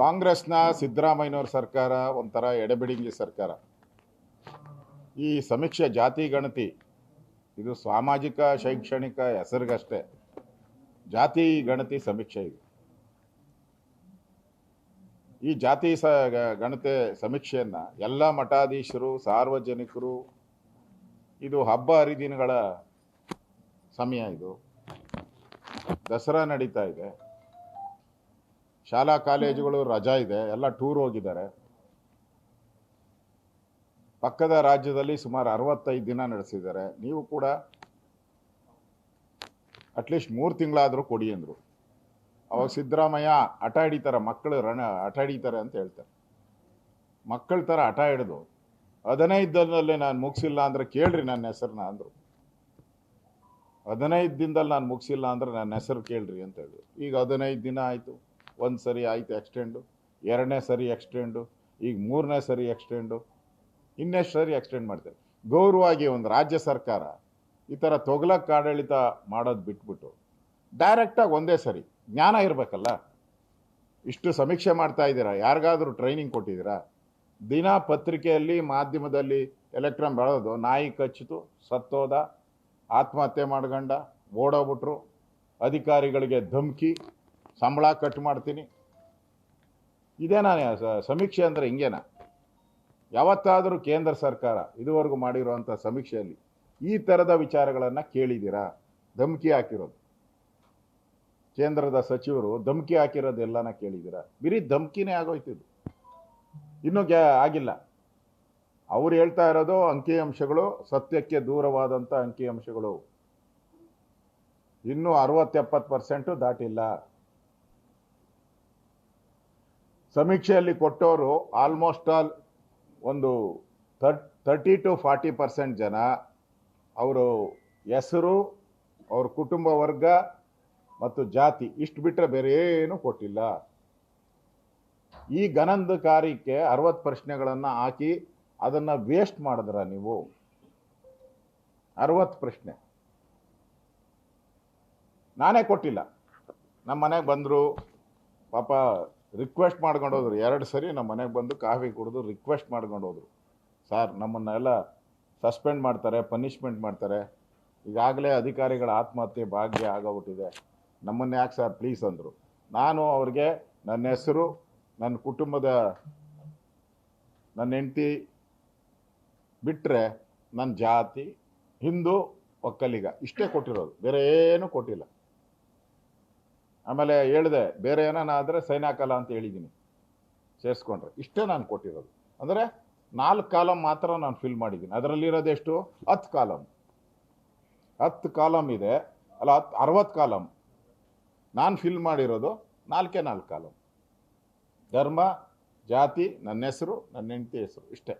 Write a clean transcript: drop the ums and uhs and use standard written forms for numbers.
ಕಾಂಗ್ರೆಸ್ನ ಸಿದ್ದರಾಮಯ್ಯನವ್ರ ಸರ್ಕಾರ ಒಂಥರ ಎಡೆಬಿಡಿಂಗಿ ಸರ್ಕಾರ. ಈ ಸಮೀಕ್ಷೆ ಜಾತಿ ಗಣತಿ ಇದು ಸಾಮಾಜಿಕ ಶೈಕ್ಷಣಿಕ ಹೆಸರಿಗಷ್ಟೇ. ಜಾತಿ ಗಣತಿ ಸಮೀಕ್ಷೆ ಇದು. ಈ ಜಾತಿ ಗಣತಿ ಸಮೀಕ್ಷೆಯನ್ನು ಎಲ್ಲ ಮಠಾಧೀಶರು, ಸಾರ್ವಜನಿಕರು, ಇದು ಹಬ್ಬ ಹರಿದಿನಗಳ ಸಮಯ, ಇದು ದಸರಾ ನಡೀತಾ ಇದೆ, ಶಾಲಾ ಕಾಲೇಜುಗಳು ರಜಾ ಇದೆ, ಎಲ್ಲ ಟೂರ್ ಹೋಗಿದ್ದಾರೆ. ಪಕ್ಕದ ರಾಜ್ಯದಲ್ಲಿ ಸುಮಾರು 65 ದಿನ ನಡೆಸಿದ್ದಾರೆ. ನೀವು ಕೂಡ ಅಟ್ಲೀಸ್ಟ್ 3 ತಿಂಗಳಾದರೂ ಕೊಡಿ ಅಂದರು. ಅವಾಗ ಸಿದ್ದರಾಮಯ್ಯ ಹಠ ಹಿಡಿತಾರೆ, ಮಕ್ಕಳು ಹಠ ಹಿಡಿತಾರೆ ಅಂತ ಹೇಳ್ತಾರೆ. ಮಕ್ಕಳ ಥರ ಹಠ ಹಿಡಿದು 15 ದಿನದಲ್ಲೇ ನಾನು ಮುಗಿಸಿಲ್ಲ ಅಂದರೆ ಕೇಳ್ರಿ ನನ್ನ ಹೆಸರನ್ನ ಅಂದರು. 15 ದಿನದಲ್ಲಿ ನಾನು ಮುಗಿಸಿಲ್ಲ ಅಂದರೆ ನನ್ನ ಹೆಸರು ಕೇಳ್ರಿ ಅಂತ ಹೇಳಿದ್ರು. ಈಗ 15 ದಿನ ಆಯಿತು, ಒಂದು ಸರಿ ಆಯಿತು ಎಕ್ಸ್ಟೆಂಡು, 2ನೇ ಸರಿ ಎಕ್ಸ್ಟೆಂಡು, ಈಗ 3ನೇ ಸರಿ ಎಕ್ಸ್ಟೆಂಡು, ಇನ್ನೆಷ್ಟು ಸರಿ ಎಕ್ಸ್ಟೆಂಡ್ ಮಾಡ್ತಾರೆ. ಗೌರವವಾಗಿ ಒಂದು ರಾಜ್ಯ ಸರ್ಕಾರ ಈ ಥರ ತೊಗಲಕ್ಕೆ ಆಡಳಿತ ಮಾಡೋದು ಬಿಟ್ಬಿಟ್ಟು ಡೈರೆಕ್ಟಾಗಿ ಒಂದೇ ಸರಿ, ಜ್ಞಾನ ಇರಬೇಕಲ್ಲ. ಇಷ್ಟು ಸಮೀಕ್ಷೆ ಮಾಡ್ತಾ ಇದ್ದೀರಾ, ಯಾರಿಗಾದರೂ ಟ್ರೈನಿಂಗ್ ಕೊಟ್ಟಿದ್ದೀರಾ? ದಿನ ಪತ್ರಿಕೆಯಲ್ಲಿ ಮಾಧ್ಯಮದಲ್ಲಿ ಎಲೆಕ್ಟ್ರಾನ್ ಬೆಳೆದು ನಾಯಿ ಕಚ್ಚಿತು, ಸತ್ತೋದ, ಆತ್ಮಹತ್ಯೆ ಮಾಡ್ಕೊಂಡ, ಓಡೋಗ್ಬಿಟ್ರು, ಅಧಿಕಾರಿಗಳಿಗೆ ಧಮಕಿ, ಸಂಬಳ ಕಟ್ ಮಾಡ್ತೀನಿ, ಇದೇನಾ ಸಮೀಕ್ಷೆ ಅಂದರೆ? ಹಿಂಗೇನಾ? ಯಾವತ್ತಾದರೂ ಕೇಂದ್ರ ಸರ್ಕಾರ ಇದುವರೆಗೂ ಮಾಡಿರುವಂಥ ಸಮೀಕ್ಷೆಯಲ್ಲಿ ಈ ಥರದ ವಿಚಾರಗಳನ್ನು ಕೇಳಿದ್ದೀರಾ? ಧಮಕಿ ಹಾಕಿರೋದು, ಕೇಂದ್ರದ ಸಚಿವರು ಧಮಕಿ ಹಾಕಿರೋದೆಲ್ಲನ ಕೇಳಿದ್ದೀರಾ? ಬರೀ ಧಮಕಿನೇ ಆಗೋಯ್ತಿದ್ದು, ಇನ್ನೂ ಆಗಿಲ್ಲ. ಅವ್ರು ಹೇಳ್ತಾ ಇರೋದು ಅಂಕಿಅಂಶಗಳು ಸತ್ಯಕ್ಕೆ ದೂರವಾದಂಥ ಅಂಕಿಅಂಶಗಳು. ಇನ್ನೂ 60-70% ದಾಟಿಲ್ಲ. ಸಮೀಕ್ಷೆಯಲ್ಲಿ ಕೊಟ್ಟವರು ಆಲ್ಮೋಸ್ಟ್ ಆಲ್ ಒಂದು 30-40% ಜನ ಅವರು ಹೆಸರು, ಅವ್ರ ಕುಟುಂಬ ವರ್ಗ ಮತ್ತು ಜಾತಿ ಇಷ್ಟು ಬಿಟ್ಟರೆ ಬೇರೆ ಏನೂ ಕೊಟ್ಟಿಲ್ಲ. ಈ ಗಣಾಂಕಕಾರಿಕೆ 60 ಪ್ರಶ್ನೆಗಳನ್ನು ಹಾಕಿ ಅದನ್ನು ವೇಸ್ಟ್ ಮಾಡಿದ್ರ ನೀವು? 60 ಪ್ರಶ್ನೆ ನಾನೇ ಕೊಟ್ಟಿಲ್ಲ. ನಮ್ಮ ಮನೆಗೆ ಬಂದರು, ಪಾಪ ರಿಕ್ವೆಸ್ಟ್ ಮಾಡ್ಕೊಂಡು ಹೋದ್ರು. 2 ಸರಿ ನಮ್ಮ ಮನೆಗೆ ಬಂದು ಕಾಫಿ ಕುಡಿದು ರಿಕ್ವೆಸ್ಟ್ ಮಾಡ್ಕೊಂಡು ಹೋದ್ರು. ಸರ್, ನಮ್ಮನ್ನೆಲ್ಲ ಸಸ್ಪೆಂಡ್ ಮಾಡ್ತಾರೆ, ಪನಿಷ್ಮೆಂಟ್ ಮಾಡ್ತಾರೆ, ಈಗಾಗಲೇ ಅಧಿಕಾರಿಗಳ ಆತ್ಮಹತ್ಯೆ ಭಾಗ್ಯ ಆಗೋಗ್ಬಿಟ್ಟಿದೆ, ನಮ್ಮನ್ನು ಯಾಕೆ ಸರ್ ಪ್ಲೀಸ್ ಅಂದರು. ನಾನು ಅವ್ರಿಗೆ ನನ್ನ ಹೆಸರು, ನನ್ನ ಕುಟುಂಬದ, ನನ್ನ ಹೆಂಡತಿ ಬಿಟ್ಟರೆ ನನ್ನ ಜಾತಿ, ಹಿಂದೂ, ಒಕ್ಕಲಿಗ ಇಷ್ಟೇ ಕೊಟ್ಟಿರೋದು, ಬೇರೆ ಏನೂ ಕೊಟ್ಟಿಲ್ಲ. ಆಮೇಲೆ ಹೇಳಿದೆ ಬೇರೆ ಏನಾದ್ರೆ ಸೈನಾಕಲ ಅಂತ ಹೇಳಿದ್ದೀನಿ, ಸೇರಿಸ್ಕೊಂಡ್ರೆ. ಇಷ್ಟೇ ನಾನು ಕೊಟ್ಟಿರೋದು. ಅಂದರೆ 4 ಕಾಲಮ್ ಮಾತ್ರ ನಾನು ಫಿಲ್ ಮಾಡಿದ್ದೀನಿ. ಅದರಲ್ಲಿರೋದೆಷ್ಟು? 10 ಕಾಲಮ್. 10 ಕಾಲಮ್ ಇದೆ ಅಲ್ಲ, 60 ಕಾಲಮ್. ನಾನು ಫಿಲ್ ಮಾಡಿರೋದು 4 ಕಾಲಮ್. ಧರ್ಮ, ಜಾತಿ, ನನ್ನ ಹೆಸರು, ನನ್ನ ಹೆಂಡತಿ ಹೆಸರು, ಇಷ್ಟೇ.